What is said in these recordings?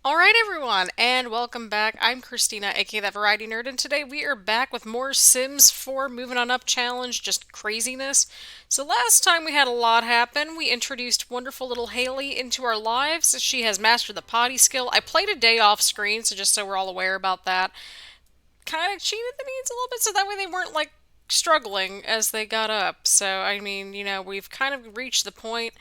Alright everyone, and welcome back. I'm Christina, aka ThatVarietyNerd, and today we are back with more Sims 4 Moving On Up challenge, just craziness. So last time we had a lot happen. We introduced wonderful little Hayley into our lives. She has mastered the potty skill. I played a day off screen, so just so we're all aware about that. Kind of cheated the needs a little bit, so that way they weren't like struggling as they got up. So, I mean, we've kind of reached the point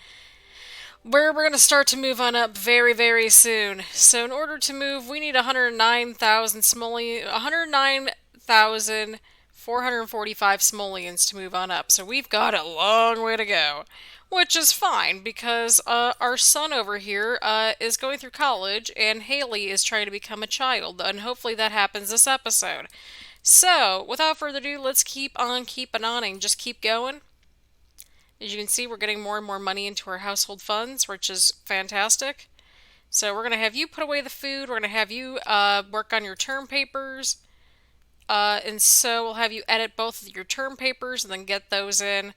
where we're going to start to move on up very, very soon. So in order to move, we need 109,000 simoleons, 109,445 simoleons to move on up. So we've got a long way to go, which is fine because our son over here is going through college and Hayley is trying to become a child, and hopefully that happens this episode. So without further ado, let's keep on keeping on, just keep going. As you can see, we're getting more and more money into our household funds, which is fantastic. So we're going to have you put away the food. We're going to have you work on your term papers. And so we'll have you edit both of your term papers and then get those in.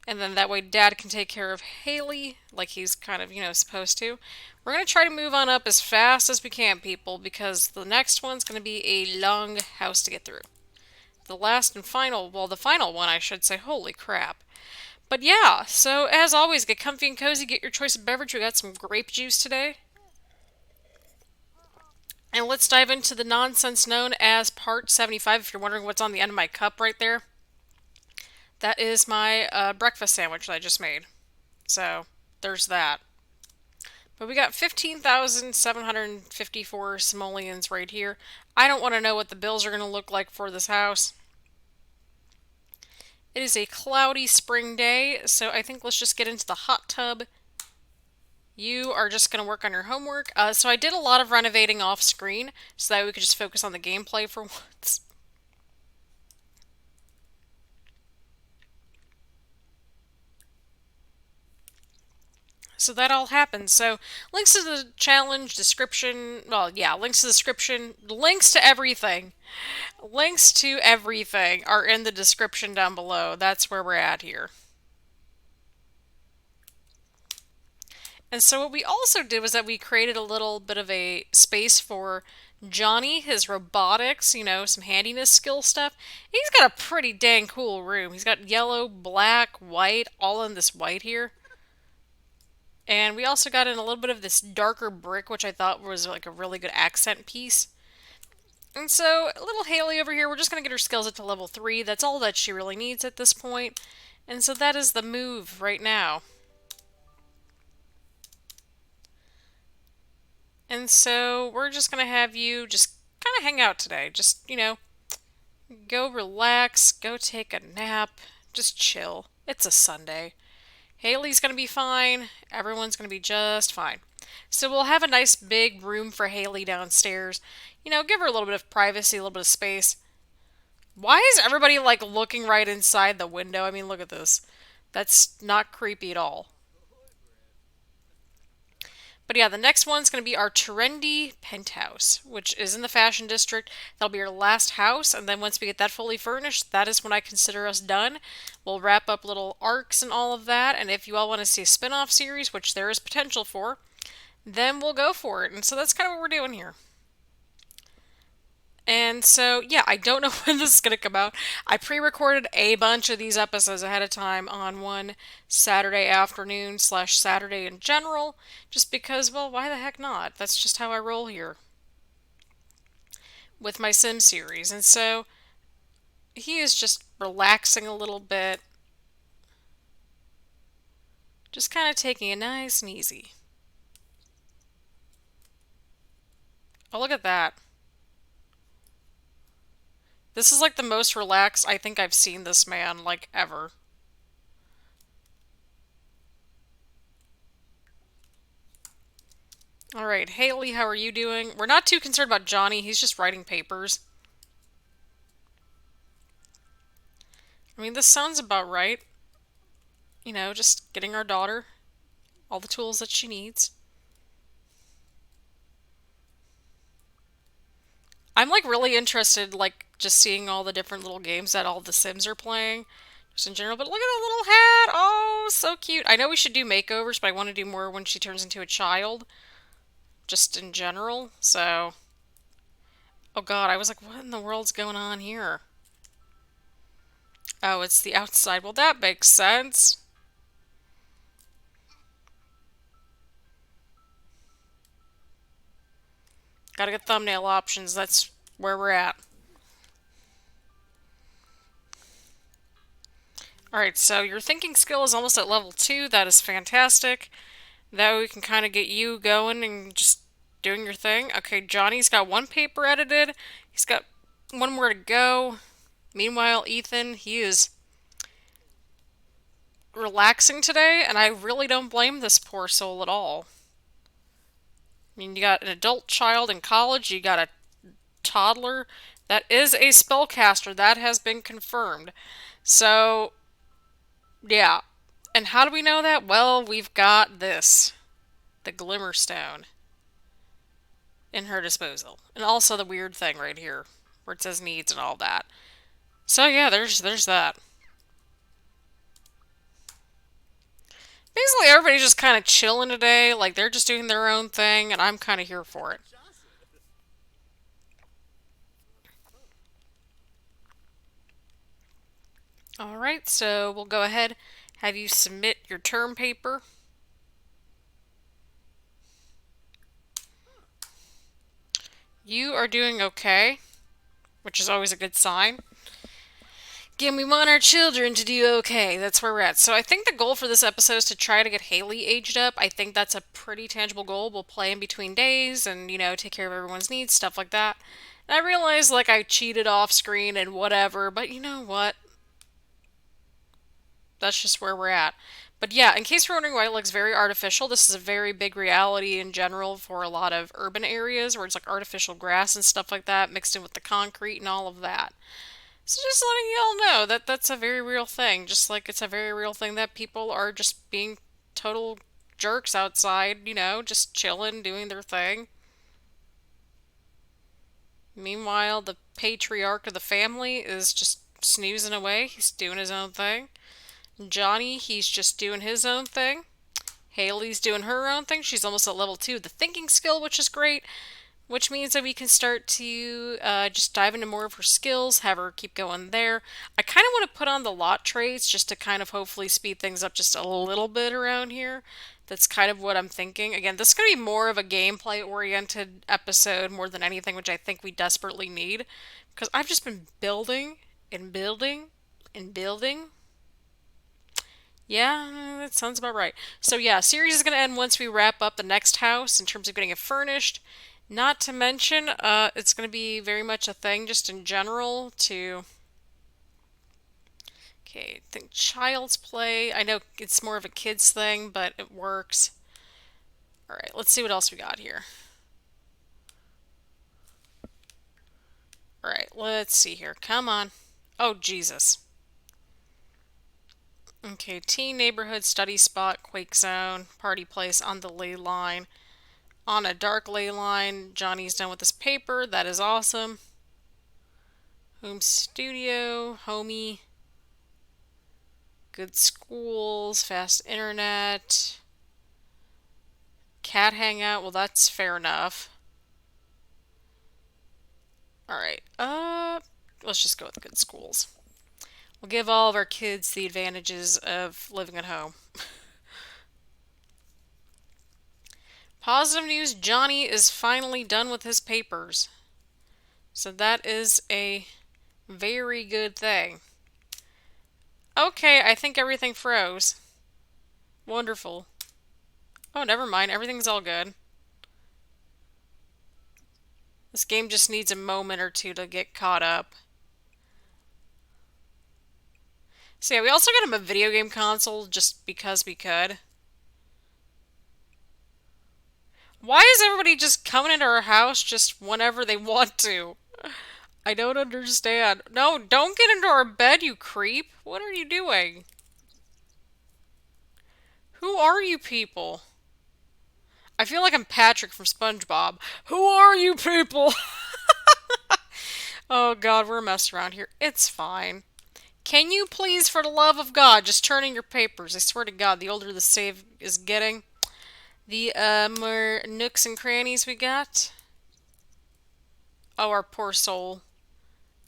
And then that way Dad can take care of Hayley like he's kind of, supposed to. We're going to try to move on up as fast as we can, people, because the next one's going to be a long house to get through. The last and final, well, the final one, I should say. Holy crap. But yeah, so as always, get comfy and cozy, get your choice of beverage. We got some grape juice today. And let's dive into the nonsense known as Part 75. If you're wondering what's on the end of my cup right there, that is my breakfast sandwich that I just made. So there's that. But we got 15,754 simoleons right here. I don't want to know what the bills are going to look like for this house. It is a cloudy spring day, so I think let's just get into the hot tub. You are just going to work on your homework. So I did a lot of renovating off screen so that we could just focus on the gameplay for once. So that all happened. So links to the challenge, description, well, yeah, links to the description, links to everything. Links to everything are in the description down below. That's where we're at here. And so what we also did was that we created a little bit of a space for Johnny, his robotics, some handiness skill stuff. He's got a pretty dang cool room. He's got yellow, black, white, all in this white here. And we also got in a little bit of this darker brick, which I thought was like a really good accent piece. And so, little Hayley over here, we're just going to get her skills up to level 3. That's all that she really needs at this point. And so that is the move right now. And so we're just going to have you just kind of hang out today. Just, go relax, go take a nap, just chill. It's a Sunday. Hayley's going to be fine. Everyone's going to be just fine. So we'll have a nice big room for Hayley downstairs. Give her a little bit of privacy, a little bit of space. Why is everybody like looking right inside the window? I mean, look at this. That's not creepy at all. But yeah, the next one's going to be our trendy penthouse, which is in the fashion district. That'll be our last house, and then once we get that fully furnished, that is when I consider us done. We'll wrap up little arcs and all of that, and if you all want to see a spin-off series, which there is potential for, then we'll go for it. And so that's kind of what we're doing here. And so, yeah, I don't know when this is going to come out. I pre-recorded a bunch of these episodes ahead of time on one Saturday afternoon / Saturday in general, just because, well, why the heck not? That's just how I roll here with my Sim series. And so, he is just relaxing a little bit, just kind of taking it nice and easy. Oh, look at that. This is like the most relaxed I think I've seen this man, like, ever. Alright, Hayley, how are you doing? We're not too concerned about Johnny, he's just writing papers. I mean, this sounds about right. Just getting our daughter all the tools that she needs. I'm like really interested, like, just seeing all the different little games that all the Sims are playing, just in general. But look at that little hat! Oh, so cute. I know we should do makeovers, but I want to do more when she turns into a child. just in general. So, oh God, I was like, what in the world's going on here? Oh, it's the outside. Well, that makes sense. Gotta get thumbnail options. That's where we're at. Alright, so your thinking skill is almost at level 2. That is fantastic. That way we can kind of get you going and just doing your thing. Okay, Johnny's got one paper edited. He's got one more to go. Meanwhile, Ethan, he is relaxing today, and I really don't blame this poor soul at all. I mean, you got an adult child in college, you got a toddler that is a spellcaster. That has been confirmed. So, yeah. And how do we know that? Well, we've got this, the Glimmerstone, in her disposal. And also the weird thing right here, where it says needs and all that. So yeah, there's that. Basically, everybody's just kind of chilling today. Like, they're just doing their own thing, and I'm kind of here for it. Alright, so we'll go ahead, have you submit your term paper. You are doing okay, which is always a good sign. Again, we want our children to do okay. That's where we're at. So I think the goal for this episode is to try to get Hayley aged up. I think that's a pretty tangible goal. We'll play in between days and, take care of everyone's needs, stuff like that. And I realize, like, I cheated off screen and whatever, but you know what? That's just where we're at. But yeah, in case you're wondering why it looks very artificial, this is a very big reality in general for a lot of urban areas where it's like artificial grass and stuff like that mixed in with the concrete and all of that. So just letting y'all know that that's a very real thing. Just like it's a very real thing that people are just being total jerks outside, just chilling, doing their thing. Meanwhile, the patriarch of the family is just snoozing away. He's doing his own thing. Johnny, he's just doing his own thing. Hayley's doing her own thing. She's almost at level 2 of the thinking skill, which is great. Which means that we can start to just dive into more of her skills, have her keep going there. I kind of want to put on the lot traits just to kind of hopefully speed things up just a little bit around here. That's kind of what I'm thinking. Again, this is going to be more of a gameplay-oriented episode more than anything, which I think we desperately need. Because I've just been building and building and building. Yeah, that sounds about right. So yeah, series is going to end once we wrap up the next house in terms of getting it furnished. Not to mention, it's going to be very much a thing just in general to... Okay, I think Child's Play. I know it's more of a kid's thing, but it works. Alright, let's see what else we got here. Alright, let's see here. Come on. Oh, Jesus. Okay, teen neighborhood study spot, quake zone, party place on the ley line. On a dark ley line, Johnny's done with his paper. That is awesome. Home studio, homie. Good schools, fast internet. Cat hangout, well that's fair enough. Alright, let's just go with good schools. We'll give all of our kids the advantages of living at home. Positive news, Johnny is finally done with his papers. So that is a very good thing. Okay, I think everything froze. Wonderful. Oh, never mind. Everything's all good. This game just needs a moment or two to get caught up. So yeah, we also got him a video game console just because we could. Why is everybody just coming into our house just whenever they want to? I don't understand. No, don't get into our bed, you creep. What are you doing? Who are you people? I feel like I'm Patrick from SpongeBob. Who are you people? Oh God, we're a mess around here. It's fine. Can you please, for the love of God, just turn in your papers? I swear to God, the older the save is getting, the more nooks and crannies we got. Oh, our poor soul.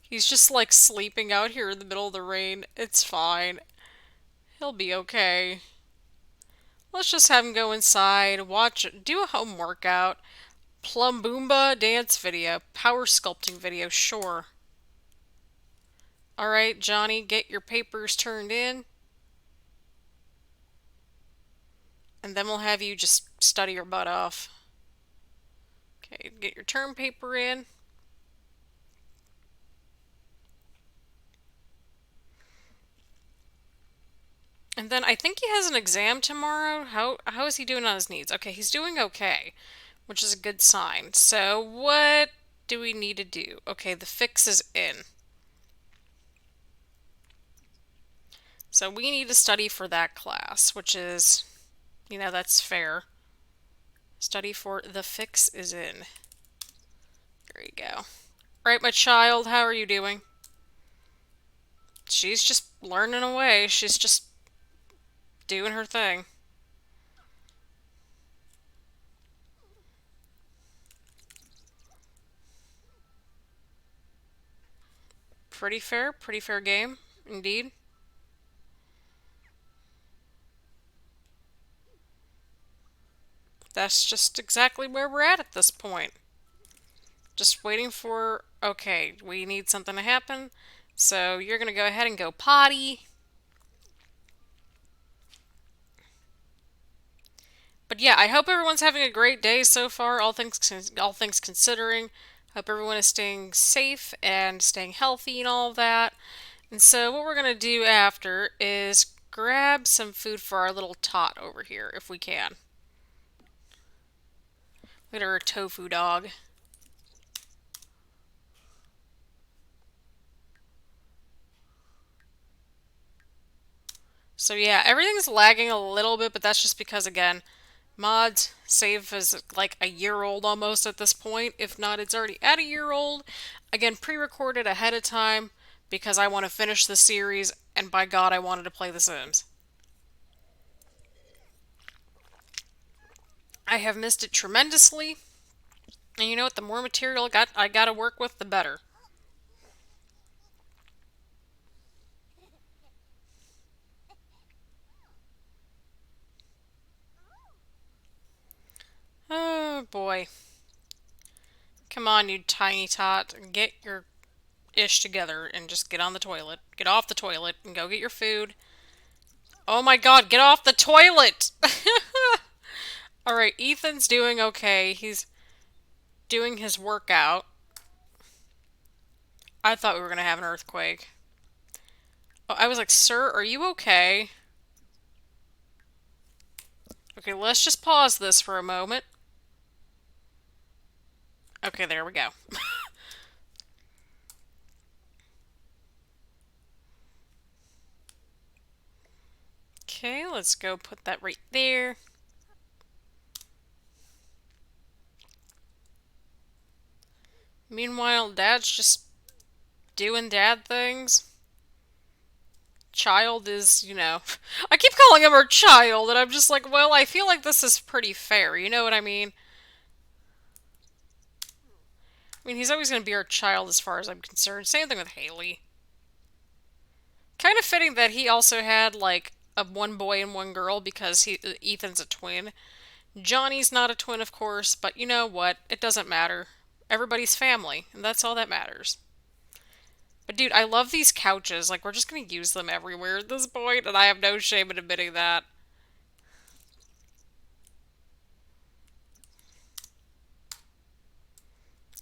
He's just like sleeping out here in the middle of the rain. It's fine. He'll be okay. Let's just have him go inside, watch, do a home workout, plum boomba dance video, power sculpting video, sure. Alright, Johnny, get your papers turned in, and then we'll have you just study your butt off. Okay, get your term paper in. And then I think he has an exam tomorrow. How is he doing on his needs? Okay, he's doing okay, which is a good sign. So what do we need to do? Okay, the fix is in. So we need to study for that class, which is, that's fair. Study for the fix is in. There you go. Right, my child, how are you doing? She's just learning away. She's just doing her thing. Pretty fair game, indeed. That's just exactly where we're at this point. Just waiting for, okay, we need something to happen. So you're going to go ahead and go potty. But yeah, I hope everyone's having a great day so far, all things considering. Hope everyone is staying safe and staying healthy and all of that. And so what we're going to do after is grab some food for our little tot over here, if we can. Look at our tofu dog. So yeah, everything's lagging a little bit, but that's just because, again, mods save is like a year old almost at this point. If not, it's already at a year old. Again, pre-recorded ahead of time because I want to finish the series, and by God, I wanted to play The Sims. I have missed it tremendously, and you know what? The more material I got to work with, the better. Oh boy. Come on, you tiny tot. Get your ish together and just get on the toilet. Get off the toilet and go get your food. Oh my god, get off the toilet! Alright, Ethan's doing okay. He's doing his workout. I thought we were going to have an earthquake. Oh, I was like, sir, are you okay? Okay, let's just pause this for a moment. Okay, there we go. Okay, let's go put that right there. Meanwhile, Dad's just doing dad things. Child is, I keep calling him our child, and I'm just like, well, I feel like this is pretty fair, you know what I mean? I mean, he's always going to be our child as far as I'm concerned. Same thing with Hayley. Kind of fitting that he also had, like, a one boy and one girl because Ethan's a twin. Johnny's not a twin, of course, but you know what? It doesn't matter. Everybody's family, and that's all that matters. But dude, I love these couches. Like, we're just gonna use them everywhere at this point, and I have no shame in admitting that.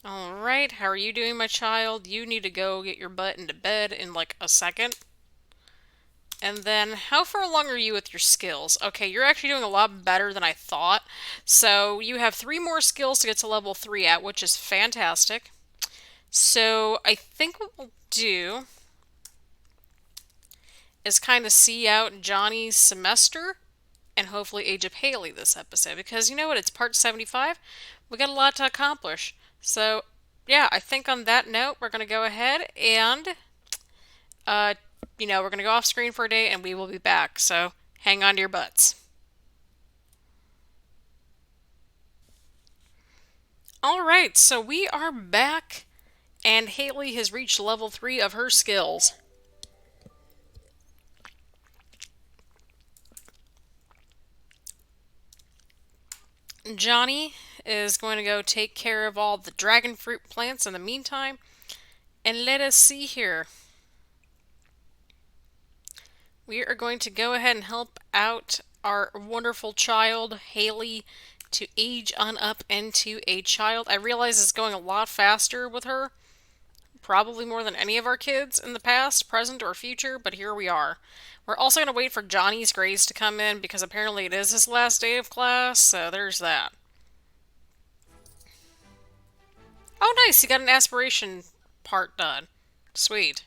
Alright, how are you doing, my child? You need to go get your butt into bed in like a second. And then, how far along are you with your skills? Okay, you're actually doing a lot better than I thought. So, you have 3 more skills to get to level 3 at, which is fantastic. So, I think what we'll do is kind of see out Johnny's semester and hopefully Age of Hayley this episode. Because you know what? It's part 75. We got a lot to accomplish. So, yeah, I think on that note, we're going to go ahead and, uh, we're going to go off screen for a day and we will be back. So, hang on to your butts. Alright, so we are back, and Hayley has reached level 3 of her skills. Johnny is going to go take care of all the dragon fruit plants in the meantime. And let us see here. We are going to go ahead and help out our wonderful child, Hayley, to age on up into a child. I realize it's going a lot faster with her. Probably more than any of our kids in the past, present, or future, but here we are. We're also going to wait for Johnny's grades to come in because apparently it is his last day of class, so there's that. Oh, nice, you got an aspiration part done. Sweet.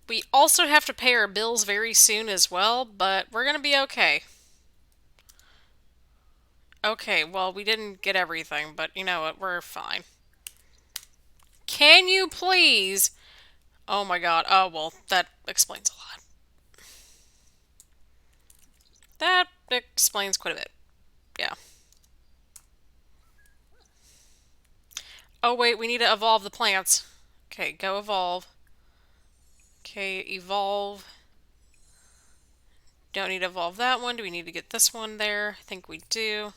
We also have to pay our bills very soon as well, but we're gonna be okay. Okay, well, we didn't get everything, but you know what? We're fine. Can you please? Oh my god. Oh, well, that explains a lot. That explains quite a bit. Yeah. Oh, wait, we need to evolve the plants. Okay, go evolve. Okay, evolve. Don't need to evolve that one. Do we need to get this one there? I think we do.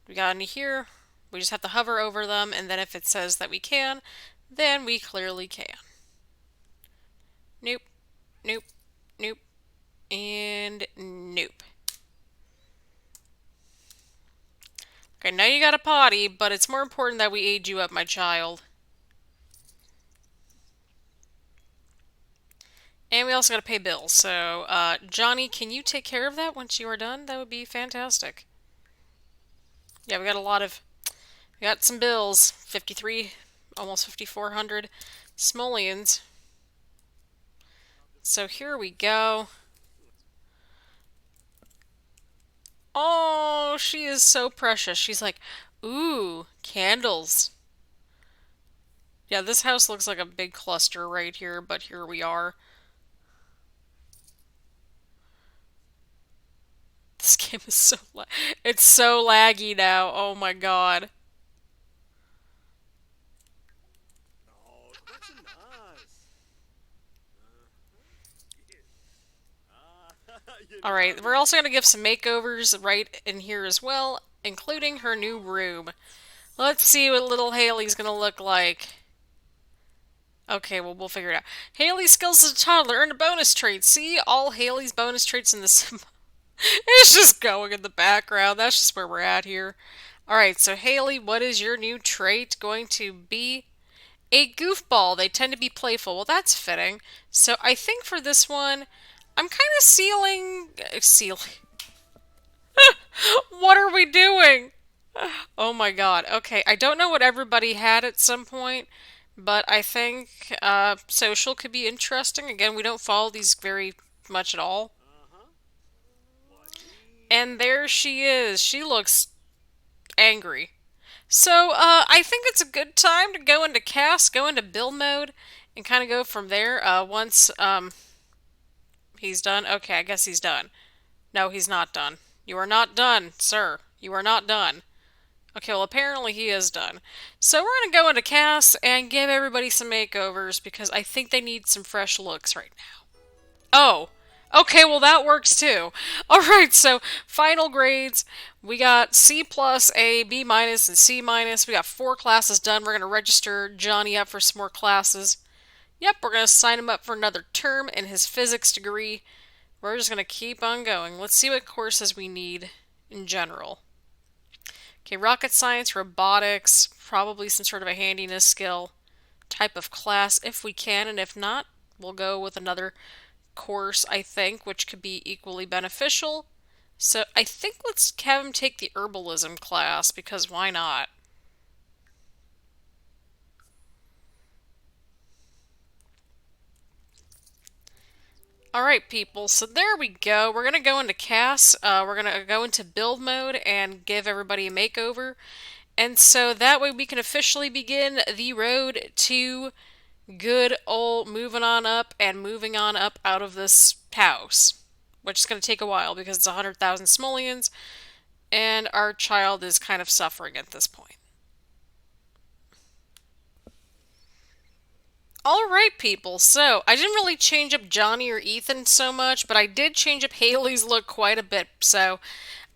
We got any here? We just have to hover over them, and then if it says that we can, then we clearly can. Nope, nope, nope, and nope. Okay, now you got a potty, but it's more important that we age you up, my child. And we also gotta pay bills, so, Johnny, can you take care of that once you are done? That would be fantastic. Yeah, we got a lot of, we got some bills. 53, almost 5,400 simoleons. So here we go. Oh, she is so precious. She's like, ooh, candles. Yeah, this house looks like a big cluster right here, but here we are. This game is so it's so laggy now. Oh my god. Alright, we're also going to give some makeovers right in here as well, including her new room. Let's see what little Hayley's going to look like. Okay, well, we'll figure it out. Hayley's skills as a toddler earned a bonus trait. See all Hayley's bonus traits in this. It's just going in the background. That's just where we're at here. Alright, so Hayley, what is your new trait going to be? A goofball. They tend to be playful. Well, that's fitting. So I think for this one, I'm kind of sealing... Sealing. What are we doing? Oh my god. Okay, I don't know what everybody had at some point, but I think social could be interesting. Again, we don't follow these very much at all. And there she is. She looks angry. So, I think it's a good time to go into cast, go into build mode, and kind of go from there. Once, he's done. Okay, I guess he's done. No, he's not done. You are not done, sir. You are not done. Okay, well, apparently he is done. So we're going to go into cast and give everybody some makeovers because I think they need some fresh looks right now. Oh, okay, well that works too. Alright, so final grades. We got C plus, A, B minus, and C minus. We got 4 classes done. We're going to register Johnny up for some more classes. Yep, we're going to sign him up for another term in his physics degree. We're just going to keep on going. Let's see what courses we need in general. Okay, rocket science, robotics, probably some sort of a handiness skill type of class if we can, and if not, we'll go with another course, I think, which could be equally beneficial. So I think let's have him take the herbalism class, because why not? Alright, people, so there we go. We're going to go into cast. We're going to go into build mode and give everybody a makeover. And so that way we can officially begin the road to good old moving on up and moving on up out of this house. which is going to take a while because it's 100,000 simoleons, and our child is kind of suffering at this point. All right, people. So I didn't really change up Johnny or Ethan so much, but I did change up Haley's look quite a bit. So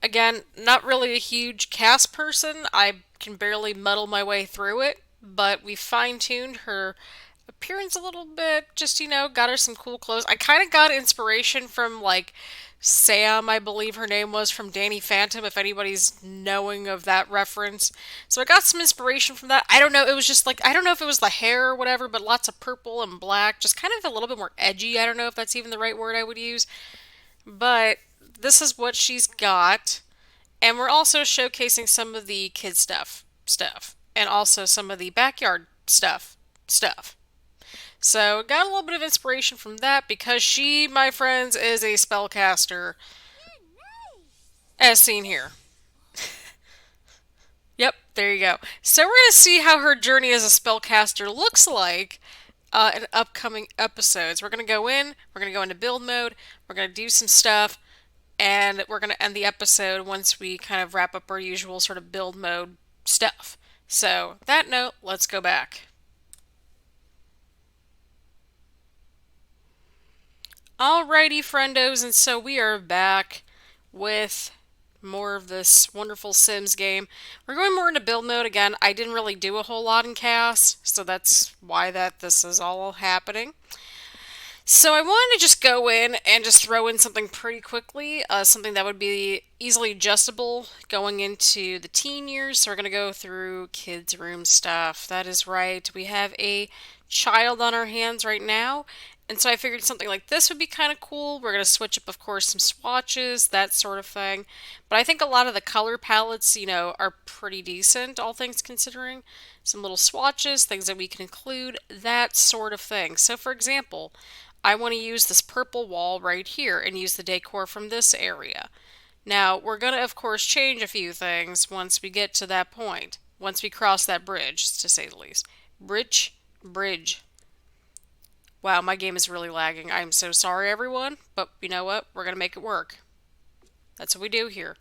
again, not really a huge cast person. I can barely muddle my way through it, but we fine-tuned her appearance a little bit. Just, got her some cool clothes. I kind of got inspiration from like Sam, I believe her name was, from Danny Phantom, if anybody's knowing of that reference. So I got some inspiration from that. I don't know, it was just like, I don't know if it was the hair or whatever, but lots of purple and black, just kind of a little bit more edgy. I don't know if that's even the right word I would use, but this is what she's got. And we're also showcasing some of the kid stuff, and also some of the backyard stuff. So got a little bit of inspiration from that because she, my friends, is a spellcaster as seen here. Yep, there you go. So we're going to see how her journey as a spellcaster looks like in upcoming episodes. We're going to go in, we're going to go into build mode, we're going to do some stuff, and we're going to end the episode once we kind of wrap up our usual sort of build mode stuff. So, that note, let's go back. Alrighty, friendos, and so we are back with more of this wonderful Sims game. We're going more into build mode again. I didn't really do a whole lot in cast, so that's why this is all happening. So I wanted to just go in and just throw in something pretty quickly, something that would be easily adjustable going into the teen years. So we're going to go through kids' room stuff. That is right. We have a child on our hands right now. And so I figured something like this would be kind of cool. We're going to switch up, of course, some swatches, that sort of thing. But I think a lot of the color palettes, are pretty decent, all things considering. Some little swatches, things that we can include, that sort of thing. So for example, I want to use this purple wall right here and use the decor from this area. Now, we're going to, of course, change a few things once we get to that point. Once we cross that bridge, to say the least. Bridge. Wow, my game is really lagging. I'm so sorry, everyone. But you know what? We're going to make it work. That's what we do here.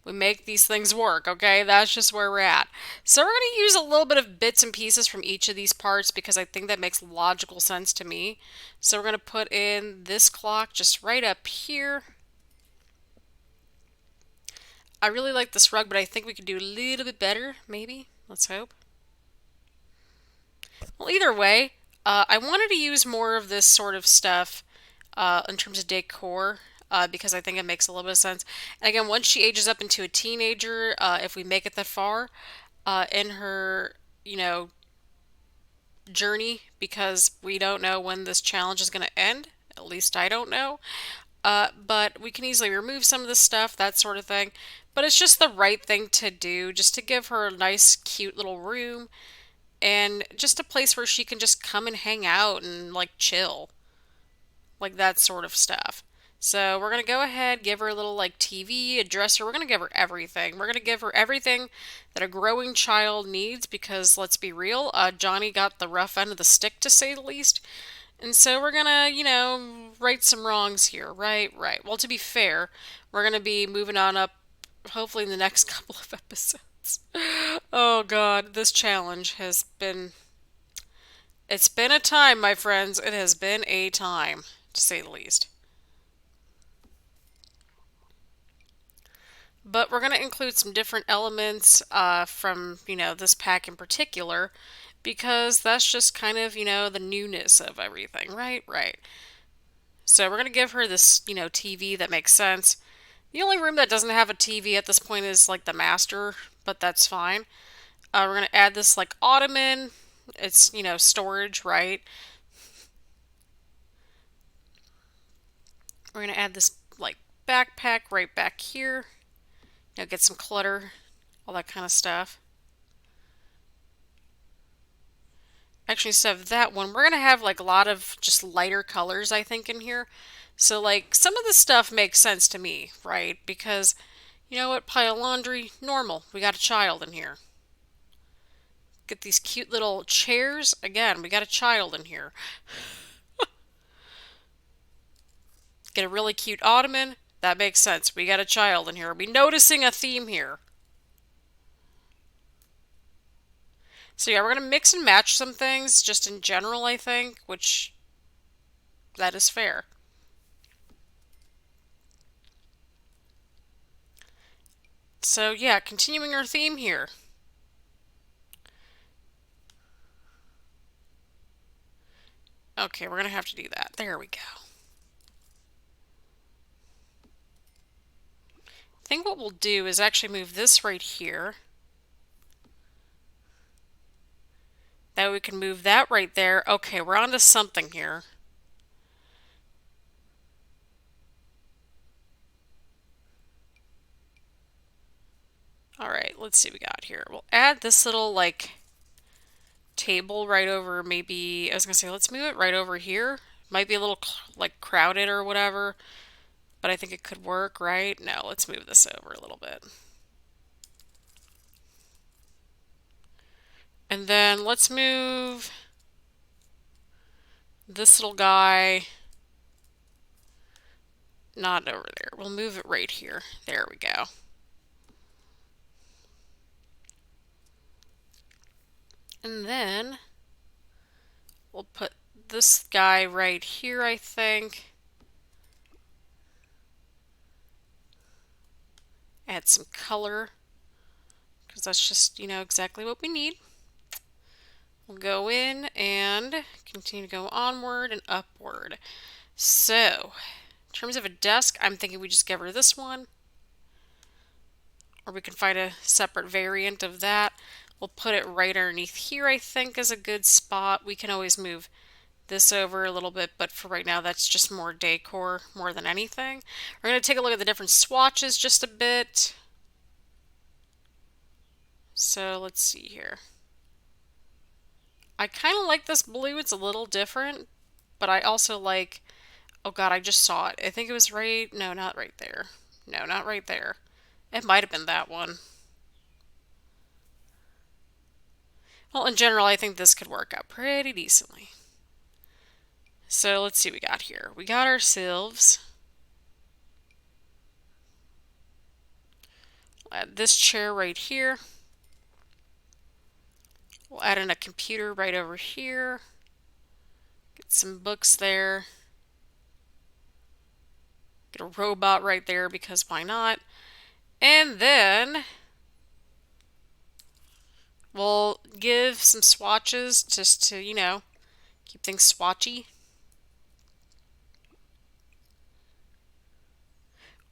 We make these things work, okay? That's just where we're at. So we're going to use a little bit of bits and pieces from each of these parts because I think that makes logical sense to me. So we're going to put in this clock just right up here. I really like this rug, but I think we could do a little bit better, maybe. Let's hope. Well, either way, I wanted to use more of this sort of stuff in terms of decor because I think it makes a little bit of sense. And again, once she ages up into a teenager, if we make it that far in her, journey, because we don't know when this challenge is going to end. At least I don't know. But we can easily remove some of this stuff, that sort of thing. But it's just the right thing to do, just to give her a nice, cute little room and just a place where she can just come and hang out and like chill, like that sort of stuff. So we're gonna go ahead, give her a little like TV, a dresser. We're gonna give her everything. We're gonna give her everything that a growing child needs because let's be real, Johnny got the rough end of the stick to say the least. And so we're gonna, right some wrongs here. Right. Well, to be fair, we're gonna be moving on up hopefully in the next couple of episodes. Oh God, this challenge has been... It's been a time, my friends. It has been a time, to say the least. But we're going to include some different elements from, this pack in particular, because that's just kind of, the newness of everything, right? Right. So we're going to give her this, TV that makes sense. The only room that doesn't have a TV at this point is like the master, but that's fine. We're going to add this like ottoman. It's, storage, right? We're going to add this like backpack right back here. Get some clutter, all that kind of stuff. Actually, instead of that one, we're going to have like a lot of just lighter colors, I think, in here. So like some of the stuff makes sense to me, right? Because you know what? Pile of laundry, normal. We got a child in here. Get these cute little chairs. Again, we got a child in here. Get a really cute ottoman. That makes sense. We got a child in here. Are we noticing a theme here? So yeah, we're going to mix and match some things just in general, I think, which that is fair. So yeah, continuing our theme here. Okay, we're going to have to do that. There we go. I think what we'll do is actually move this right here. That way we can move that right there. Okay, we're on to something here. Alright, let's see what we got here. We'll add this little, like, table right over, maybe, I was going to say, let's move it right over here. Might be a little, like, crowded or whatever, but I think it could work, right? No, let's move this over a little bit. And then let's move this little guy not over there. We'll move it right here. There we go. And then we'll put this guy right here, I think. Add some color, because that's just, you know, exactly what we need. We'll go in and continue to go onward and upward. So, in terms of a desk, I'm thinking we just give her this one. Or we can find a separate variant of that. We'll put it right underneath here, I think, is a good spot. We can always move this over a little bit, but for right now, that's just more decor more than anything. We're going to take a look at the different swatches just a bit. So, let's see here. I kind of like this blue. It's a little different, but I also like, oh god, I just saw it. I think it was right, no, not right there. No, not right there. It might have been that one. Well, in general, I think this could work out pretty decently. So let's see what we got here. We got ourselves, we'll add this chair right here. We'll add in a computer right over here. Get some books there. Get a robot right there because why not? And then we'll give some swatches just to, you know, keep things swatchy.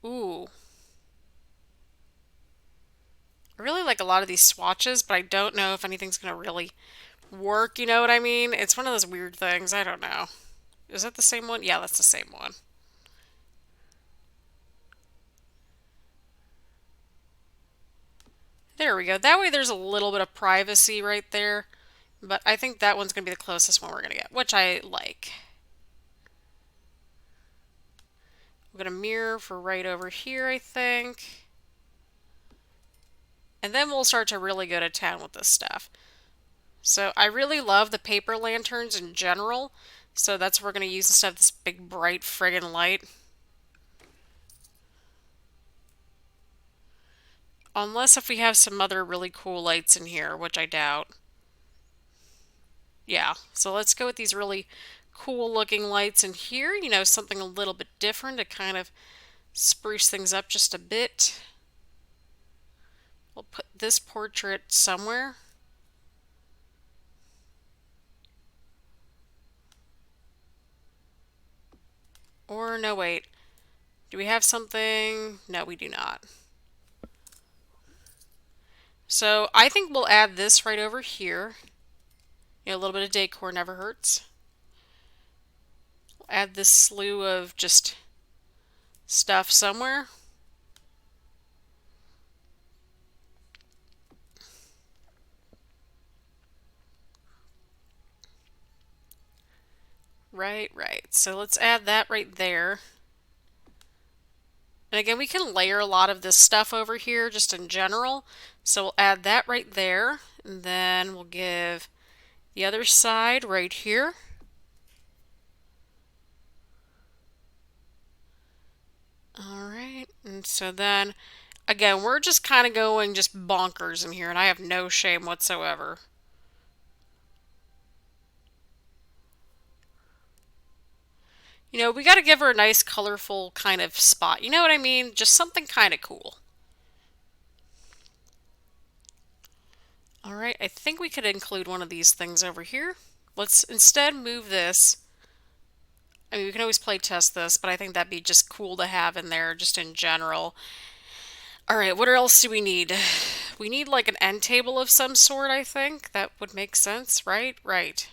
Ooh. I really like a lot of these swatches, but I don't know if anything's going to really work, you know what I mean? It's one of those weird things. I don't know. Is that the same one? Yeah, that's the same one. There we go. That way there's a little bit of privacy right there. But I think that one's going to be the closest one we're going to get, which I like. I'm going to mirror for right over here, I think. And then we'll start to really go to town with this stuff. So I really love the paper lanterns in general. So that's what we're going to use instead of this big bright friggin' light. Unless if we have some other really cool lights in here, which I doubt. Yeah, so let's go with these really cool looking lights in here. You know, something a little bit different to kind of spruce things up just a bit. We'll put this portrait somewhere. Or no, wait. Do we have something? No, we do not. So I think we'll add this right over here. You know, a little bit of decor never hurts. We'll add this slew of just stuff somewhere. Right. So let's add that right there. And again, we can layer a lot of this stuff over here just in general. So we'll add that right there. And then we'll give the other side right here. And so then, again, we're just kind of going just bonkers in here, and I have no shame whatsoever. You know, we got to give her a nice, colorful kind of spot. You know what I mean? Just something kind of cool. All right, I think we could include one of these things over here. Let's instead move this. I mean, we can always play test this, but I think that'd be just cool to have in there just in general. All right, what else do we need? We need like an end table of some sort, I think. That would make sense, right? Right.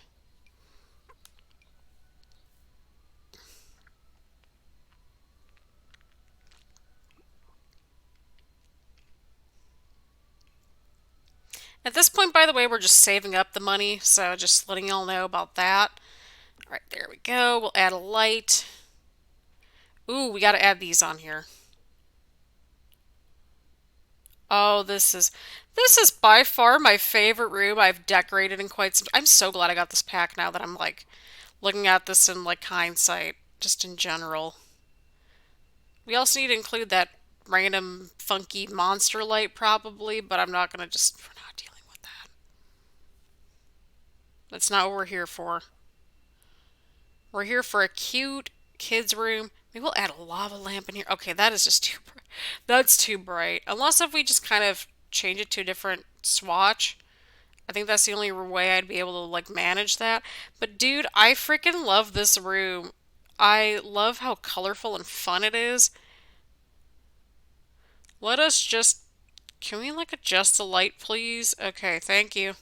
At this point, by the way, we're just saving up the money, so just letting y'all know about that. All right, there we go. We'll add a light. Ooh, we got to add these on here. Oh, this is by far my favorite room I've decorated in quite some. I'm so glad I got this pack now that I'm like looking at this in like hindsight, just in general. We also need to include that random funky monster light probably, but I'm not gonna just we're not dealing with that. That's not what we're here for. We're here for a cute kids room. Maybe we'll add a lava lamp in here. Okay, that is just too bright. That's too bright. Unless if we just kind of change it to a different swatch. I think that's the only way I'd be able to like manage that. But dude, I freaking love this room. I love how colorful and fun it is. Let us just can we like adjust the light please? Okay, thank you.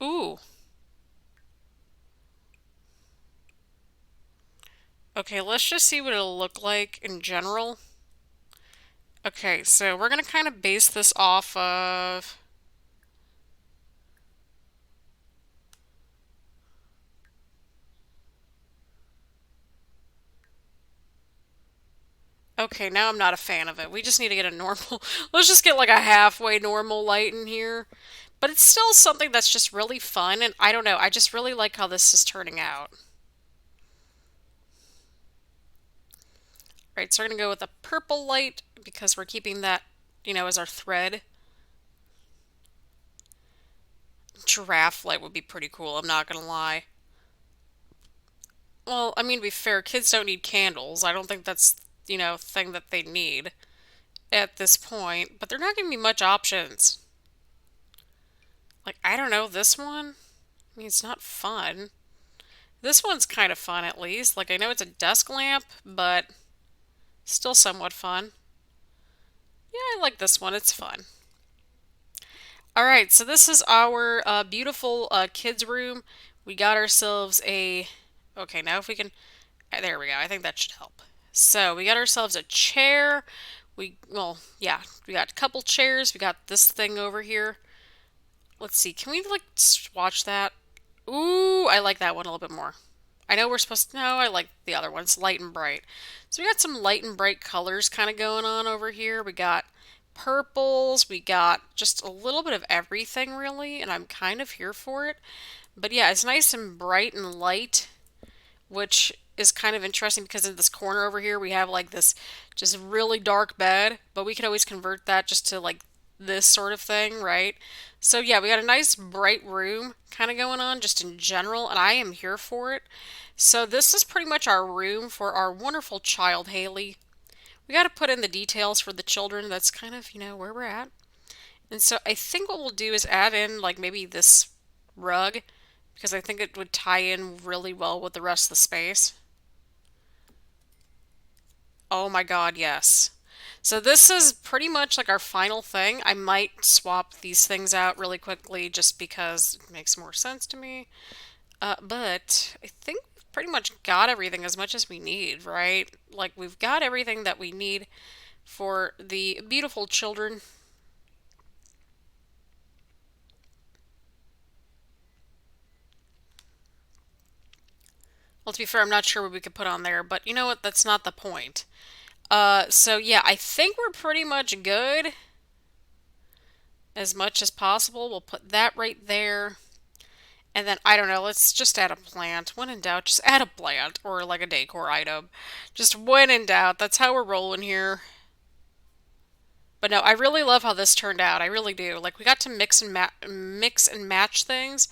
Ooh. Okay, let's just see what it'll look like in general. Okay, so we're gonna kind of base this off of okay, now I'm not a fan of it. We just need to get a normal. Let's just get like a halfway normal light in here. But it's still something that's just really fun, and I don't know, I just really like how this is turning out. Right, so we're gonna go with a purple light because we're keeping that, as our thread. Giraffe light would be pretty cool, I'm not gonna lie. Well, I mean, to be fair, kids don't need candles. I don't think that's, a thing that they need at this point, but they're not giving me much options. Like, I don't know, this one? I mean, it's not fun. This one's kind of fun, at least. Like, I know it's a desk lamp, but still somewhat fun. Yeah, I like this one. It's fun. All right, so this is our beautiful kids' room. We got ourselves a. Okay, now if we can. There we go. I think that should help. So we got ourselves a chair. Well, yeah, we got a couple chairs. We got this thing over here. Let's see. Can we like swatch that? Ooh, I like that one a little bit more. I know we're supposed to. No, I like the other ones, light and bright. So we got some light and bright colors kind of going on over here. We got purples. We got just a little bit of everything, really, and I'm kind of here for it. But yeah, it's nice and bright and light, which is kind of interesting because in this corner over here we have like this just really dark bed, but we could always convert that just to like this sort of thing, right? So yeah, we got a nice bright room kind of going on just in general, and I am here for it. So this is pretty much our room for our wonderful child, Hayley. We got to put in the details for the children. That's kind of, where we're at. And so I think what we'll do is add in like maybe this rug because I think it would tie in really well with the rest of the space. Oh my God, yes. So this is pretty much like our final thing. I might swap these things out really quickly just because it makes more sense to me. But I think we've pretty much got everything as much as we need, right? Like we've got everything that we need for the beautiful children. Well, to be fair, I'm not sure what we could put on there, but you know what? That's not the point. So yeah, I think we're pretty much good. as much as possible. We'll put that right there. And then, I don't know, let's just add a plant. When in doubt, just add a plant or like a decor item. Just when in doubt, that's how we're rolling here. But no, I really love how this turned out. I really do. Like we got to mix and match things,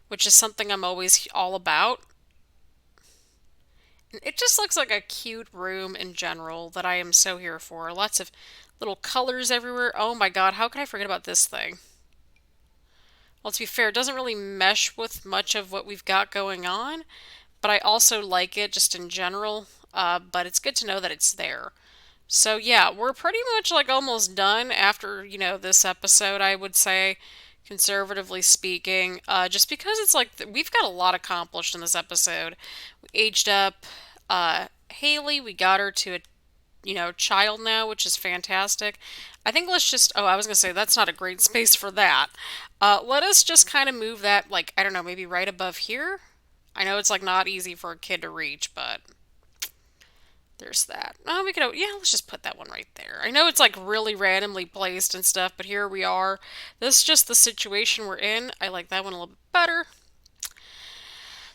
which is something I'm always all about. And it just looks like a cute room in general that I am so here for. Lots of little colors everywhere. Oh my god, how could I forget about this thing? Well, to be fair, it doesn't really mesh with much of what we've got going on, but I also like it just in general. But it's good to know that it's there. So yeah, we're pretty much like almost done after, this episode, I would say, conservatively speaking, just because it's like we've got a lot accomplished in this episode. We aged up Hayley, we got her to a, child now, which is fantastic. I think let's just, oh, I was going to say that's not a great space for that. Let us just kind of move that, like, I don't know, maybe right above here. I know it's like not easy for a kid to reach, but there's that. Oh, we could, yeah, let's just put that one right there. I know it's like really randomly placed and stuff, but here we are. This is just the situation we're in. I like that one a little bit better.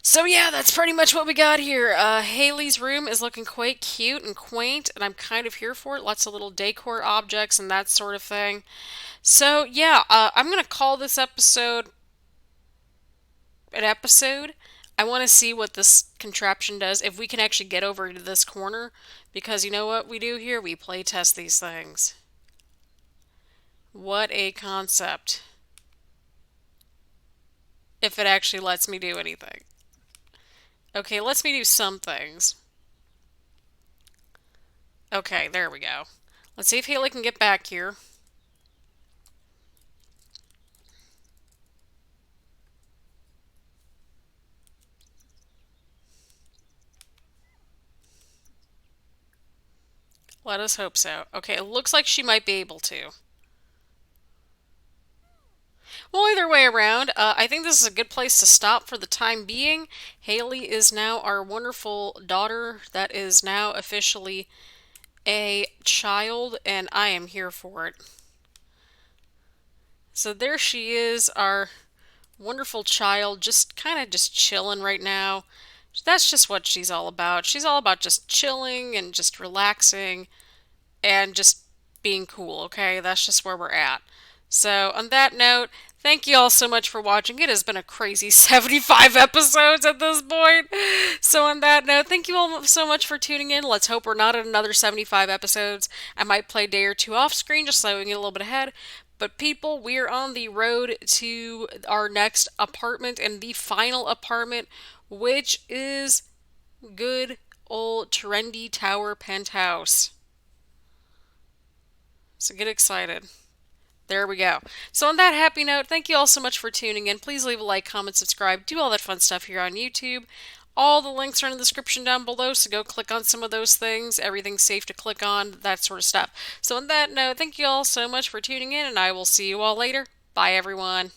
So yeah, that's pretty much what we got here. Hayley's room is looking quite cute and quaint, and I'm kind of here for it. Lots of little decor objects and that sort of thing. So yeah, I'm gonna call this episode an episode. I want to see what this contraption does, if we can actually get over to this corner, because you know what we do here? We play test these things. What a concept. If it actually lets me do anything. Okay, lets me do some things. Okay, there we go. Let's see if Hayley can get back here. Let us hope so. Okay, it looks like she might be able to. Well, either way around, I think this is a good place to stop for the time being. Hayley is now our wonderful daughter that is now officially a child, and I am here for it. So there she is, our wonderful child, just kind of just chilling right now. That's just what she's all about. She's all about just chilling and just relaxing and just being cool, okay? That's just where we're at. So, on that note, thank you all so much for watching. It has been a crazy 75 episodes at this point. So, on that note, thank you all so much for tuning in. Let's hope we're not at another 75 episodes. I might play a day or two off screen just so we can get a little bit ahead. But people, we're on the road to our next apartment and the final apartment, which is good old trendy tower penthouse. So get excited. There we go. So on that happy note, thank you all so much for tuning in. Please leave a like, comment, subscribe, do all that fun stuff here on YouTube. All the links are in the description down below, so go click on some of those things. Everything's safe to click on, that sort of stuff. So on that note, thank you all so much for tuning in, and I will see you all later. Bye, everyone.